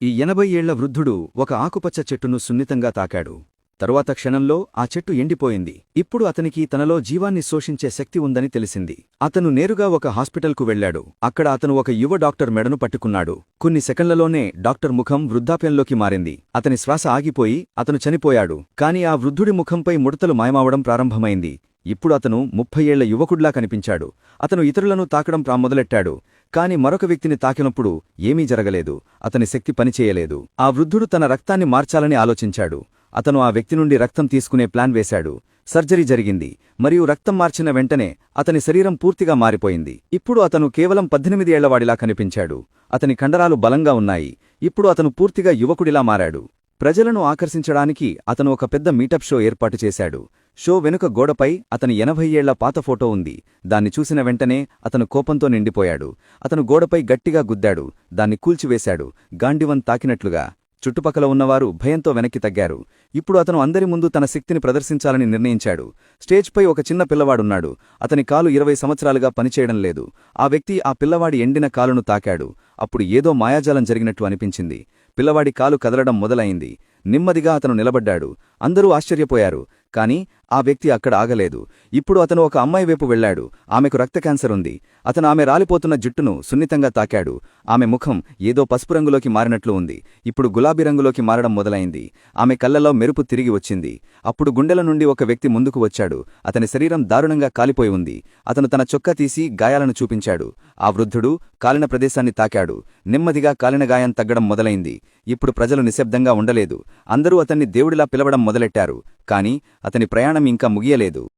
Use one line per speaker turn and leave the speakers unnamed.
ఈ 80 ఏళ్ల వృద్ధుడు ఒక ఆకుపచ్చ చెట్టును సున్నితంగా తాకాడు. తరువాత క్షణంలో ఆ చెట్టు ఎండిపోయింది. ఇప్పుడు అతనికి తనలో జీవాన్ని శోషించే శక్తి ఉందని తెలిసింది. అతను నేరుగా ఒక హాస్పిటల్కు వెళ్లాడు. అక్కడ అతను ఒక యువ డాక్టర్ మెడను పట్టుకున్నాడు. కొన్ని సెకన్లలోనే డాక్టర్ ముఖం వృద్ధాప్యంలోకి మారింది. అతని శ్వాస ఆగిపోయి అతను చనిపోయాడు. కాని ఆ వృద్ధుడి ముఖంపై ముడతలు మాయమావడం ప్రారంభమైంది. ఇప్పుడు అతను 30 ఏళ్ల యువకుడ్లా కనిపించాడు. అతను ఇతరులను తాకడం మొదలెట్టాడు. కాని మరొక వ్యక్తిని తాకినప్పుడు ఏమీ జరగలేదు. అతని శక్తి పనిచేయలేదు. ఆ వృద్ధుడు తన రక్తాన్ని మార్చాలని ఆలోచించాడు. అతను ఆ వ్యక్తి నుండి రక్తం తీసుకునే ప్లాన్ వేశాడు. సర్జరీ జరిగింది మరియు రక్తం మార్చిన వెంటనే అతని శరీరం పూర్తిగా మారిపోయింది. ఇప్పుడు అతను కేవలం 18 ఏళ్లవాడిలా కనిపించాడు. అతని కండరాలు బలంగా ఉన్నాయి. ఇప్పుడు అతను పూర్తిగా యువకుడిలా మారాడు. ప్రజలను ఆకర్షించడానికి అతను ఒక పెద్ద మీటప్ షో ఏర్పాటు చేశాడు. షో వెనుక గోడపై అతని 80 ఏళ్ల పాత ఫోటో ఉంది. దాన్ని చూసిన వెంటనే అతను కోపంతో నిండిపోయాడు. అతను గోడపై గట్టిగా గుద్దాడు. దాన్ని కూల్చివేశాడు, గాండివన్ తాకినట్లుగా. చుట్టుపక్కల ఉన్నవారు భయంతో వెనక్కి తగ్గారు. ఇప్పుడు అతను అందరి ముందు తన శక్తిని ప్రదర్శించాలని నిర్ణయించాడు. స్టేజ్పై ఒక చిన్న పిల్లవాడున్నాడు. అతని కాలు 20 సంవత్సరాలుగా పనిచేయడం లేదు. ఆ వ్యక్తి ఆ పిల్లవాడి ఎండిన కాలును తాకాడు. అప్పుడు ఏదో మాయాజాలం జరిగినట్టు అనిపించింది. పిల్లవాడి కాలు కదలడం మొదలైంది. నెమ్మదిగా అతను నిలబడ్డాడు. అందరూ ఆశ్చర్యపోయారు. కాని ఆ వ్యక్తి అక్కడ ఆగలేదు. ఇప్పుడు అతను ఒక అమ్మాయి వైపు వెళ్లాడు. ఆమెకు రక్త క్యాన్సర్ ఉంది. అతను ఆమె రాలిపోతున్న జుట్టును సున్నితంగా తాకాడు. ఆమె ముఖం ఏదో పసుపు రంగులోకి మారినట్లు ఉంది. ఇప్పుడు గులాబీ రంగులోకి మారడం మొదలైంది. ఆమె కళ్లలో మెరుపు తిరిగి వచ్చింది. అప్పుడు గుండెల నుండి ఒక వ్యక్తి ముందుకు వచ్చాడు. అతని శరీరం దారుణంగా కాలిపోయి ఉంది. అతను తన చొక్కా తీసి గాయాలను చూపించాడు. ఆ వృద్ధుడు కాలిన ప్రదేశాన్ని తాకాడు. నెమ్మదిగా కాలిన గాయం తగ్గడం మొదలైంది. ఇప్పుడు ప్రజలు నిశ్శబ్దంగా ఉండలేదు. అందరూ అతన్ని దేవుడిలా పిలవడం మొదలెట్టారు. కాని అతని ప్రయాణం ఇంకా ముగియలేదు.